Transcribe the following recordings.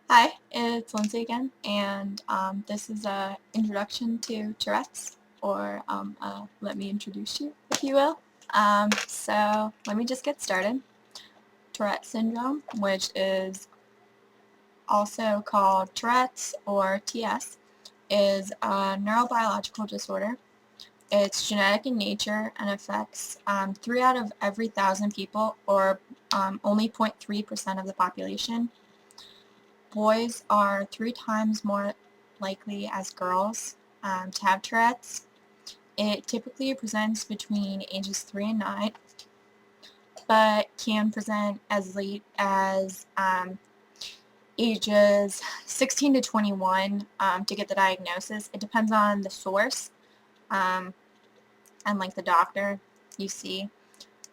Hi, it's Lindsay again, and this is a introduction to Tourette's, or let me introduce you, if you will. So let me just get started. Tourette syndrome, which is also called Tourette's or TS, is a neurobiological disorder. It's genetic in nature and affects 3 out of every 1,000 people, or only 0.3% of the population. Boys are 3 times more likely as girls to have Tourette's. It typically presents between ages 3 and 9, but can present as late as ages 16 to 21 to get the diagnosis. It depends on the source um, and like the doctor you see,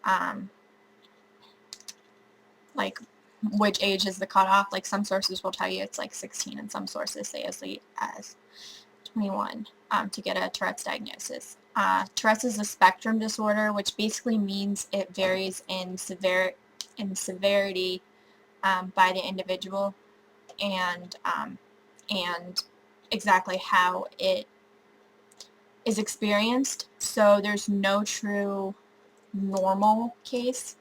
um, like which age is the cutoff. Like some sources will tell you it's like 16 and some sources say as late as 21 to get a Tourette's diagnosis. Tourette's is a spectrum disorder, which basically means it varies in severity by the individual and exactly how it is experienced. So there's no true normal case,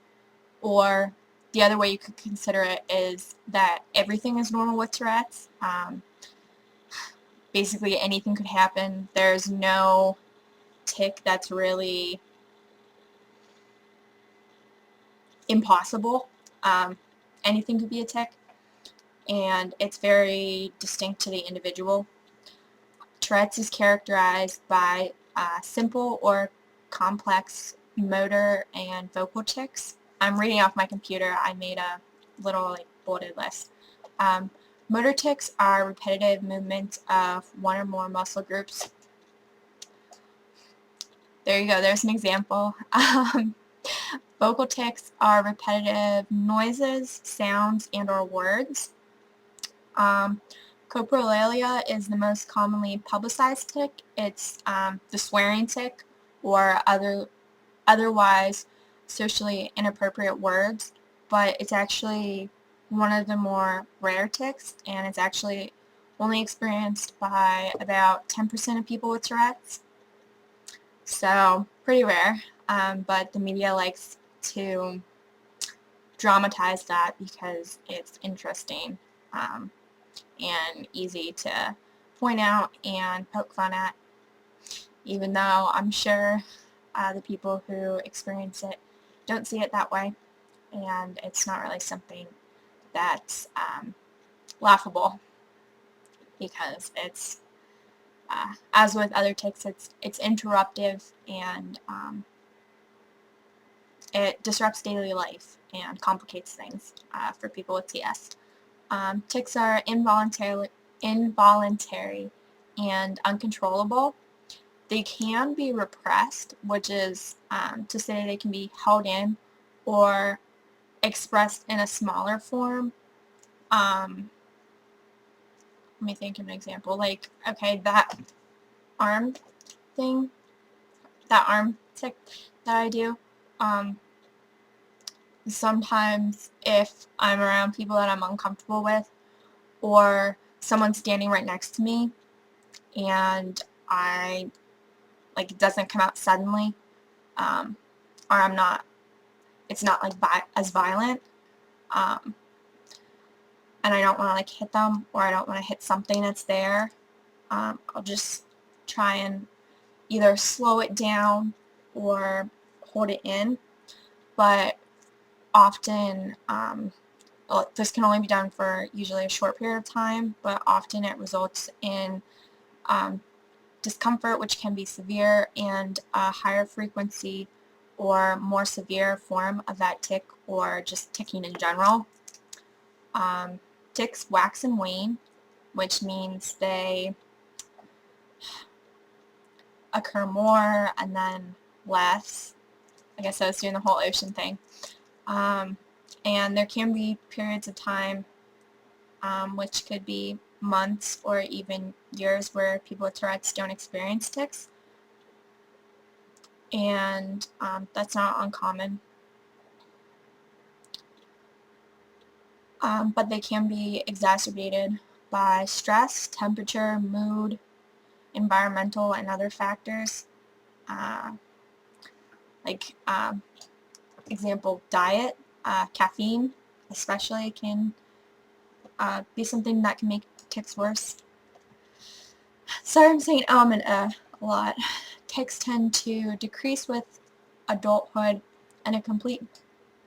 or the other way you could consider it is that everything is normal with Tourette's. Basically anything could happen. There's no tick that's really impossible. Um, Anything could be a tick, and it's very distinct to the individual. Tourette's is characterized by simple or complex motor and vocal tics. I'm reading off my computer. I made a little bulleted list. Um, Motor tics are repetitive movements of one or more muscle groups. There you go. There's an example. Vocal tics are repetitive noises, sounds, and/or words. Um, Coprolalia is the most commonly publicized tick. It's the swearing tick or otherwise socially inappropriate words, but it's actually one of the more rare ticks, and it's actually only experienced by about 10% of people with Tourette's. So pretty rare, but the media likes to dramatize that because it's interesting and easy to point out and poke fun at, even though I'm sure the people who experience it don't see it that way, and it's not really something that's laughable because it's, as with other tics, it's interruptive and it disrupts daily life and complicates things for people with TS. Tics are involuntary and uncontrollable. They can be repressed, which is to say they can be held in or expressed in a smaller form. Let me think of an example. Like, okay, that arm thing, that arm tick that I do, um, sometimes if I'm around people that I'm uncomfortable with, or someone standing right next to me and it doesn't come out suddenly, or it's not like as violent, um, and I don't want to hit them, or I don't want to hit something that's there, I'll just try and either slow it down or hold it in. But often, this can only be done for usually a short period of time, but often it results in um, discomfort, which can be severe, and a higher frequency or more severe form of that tick, or just ticking in general. Ticks wax and wane, which means they occur more and then less. I guess I was doing the whole ocean thing. And there can be periods of time, which could be months or even years, where people with Tourette's don't experience tics. And that's not uncommon. but they can be exacerbated by stress, temperature, mood, environmental, and other factors. Uh, like example, diet, caffeine especially can be something that can make tics worse. Sorry, I'm saying and a lot. Tics tend to decrease with adulthood, and a complete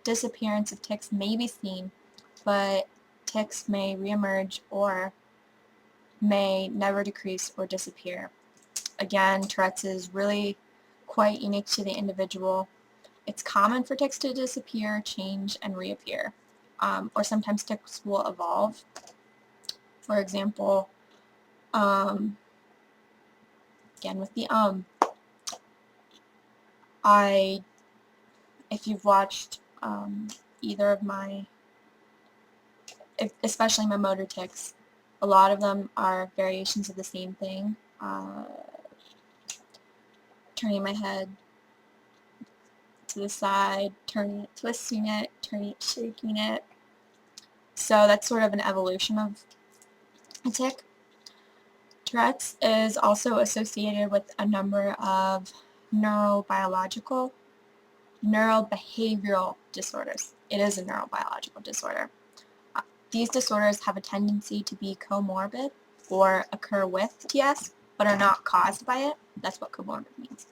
disappearance of tics may be seen, but tics may reemerge or may never decrease or disappear. Again, Tourette's is really quite unique to the individual. It's common for tics to disappear, change, and reappear. Or sometimes tics will evolve. For example, again with the if you've watched either of my, especially my motor tics, a lot of them are variations of the same thing. Turning my head to the side, turning it, twisting it, turning it, shaking it. So that's sort of an evolution of a tic. Tourette's is also associated with a number of neurobehavioral disorders. It is a neurobiological disorder. These disorders have a tendency to be comorbid or occur with TS, but are not caused by it. That's what comorbid means.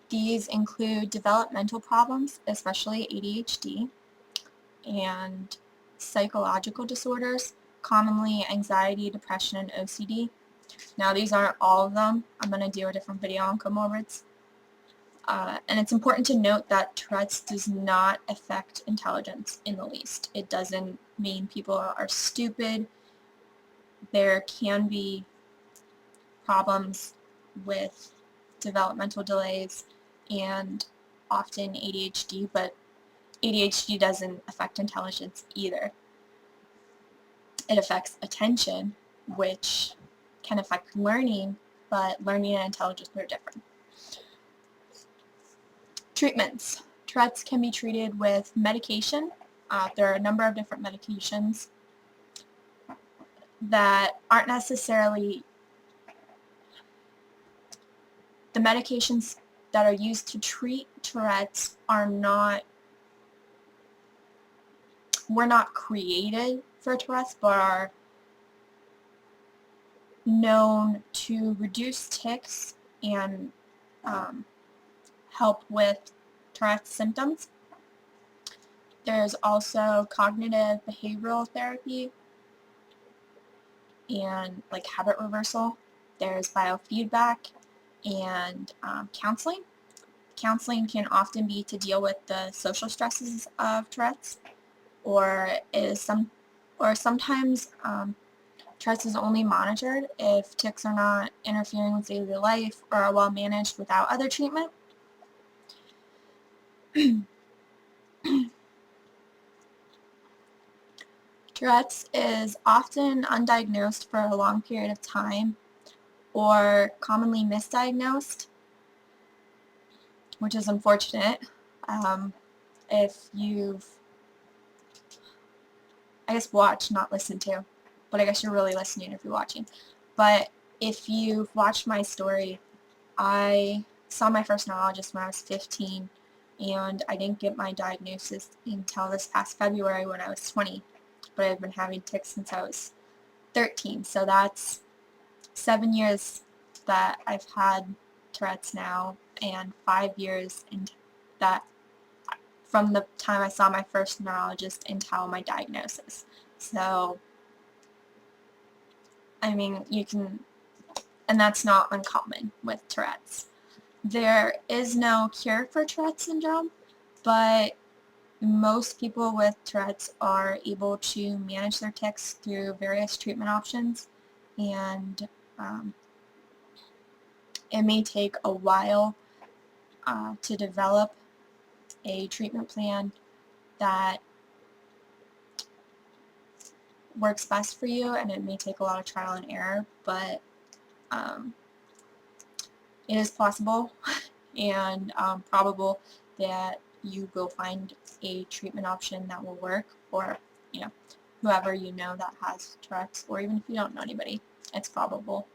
These include developmental problems, especially ADHD, and psychological disorders, commonly anxiety, depression, and OCD. Now, these aren't all of them. I'm going to do a different video on comorbids. And it's important to note that Tourette's does not affect intelligence in the least. It doesn't mean people are stupid. There can be problems with developmental delays and often ADHD, but ADHD doesn't affect intelligence either. It affects attention, which can affect learning, but learning and intelligence are different. Treatments. Tourette's can be treated with medication. There are a number of different medications that aren't necessarily the medications that are used to treat Tourette's were not created for Tourette's, but are known to reduce tics and help with Tourette's symptoms. There's also cognitive behavioral therapy and like habit reversal. There's biofeedback and counseling. Counseling can often be to deal with the social stresses of Tourette's, or sometimes Tourette's is only monitored if tics are not interfering with daily life or are well managed without other treatment. Tourette's is often undiagnosed for a long period of time or commonly misdiagnosed, which is unfortunate. If you've, I guess watch, not listen to, but I guess you're really listening if you're watching. But if you've watched my story, I saw my first neurologist when I was 15, and I didn't get my diagnosis until this past February when I was 20. But I've been having tics since I was 13, so that's 7 years that I've had Tourette's now, and 5 years that from the time I saw my first neurologist until my diagnosis. So, I mean, and that's not uncommon with Tourette's. There is no cure for Tourette's syndrome, but most people with Tourette's are able to manage their tics through various treatment options, and it may take a while to develop a treatment plan that works best for you, and it may take a lot of trial and error, but it is possible and probable that you will find a treatment option that will work, or whoever you know that has Tourette's, or even if you don't know anybody, it's probable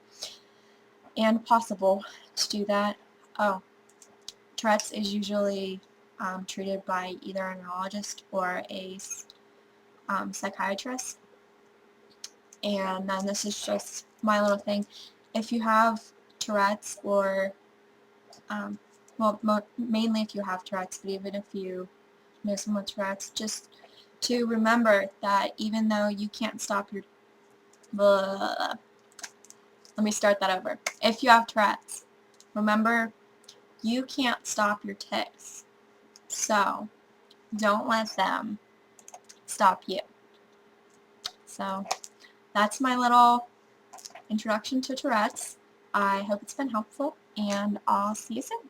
and possible to do that. Oh, Tourette's is usually treated by either a neurologist or a psychiatrist. And then this is just my little thing. If you have Tourette's, or well, mainly if you have Tourette's, but even if you know someone with Tourette's, just to remember that even though you can't stop your let me start that over. If you have Tourette's, remember you can't stop your tics. So don't let them stop you. So that's my little introduction to Tourette's. I hope it's been helpful, and I'll see you soon.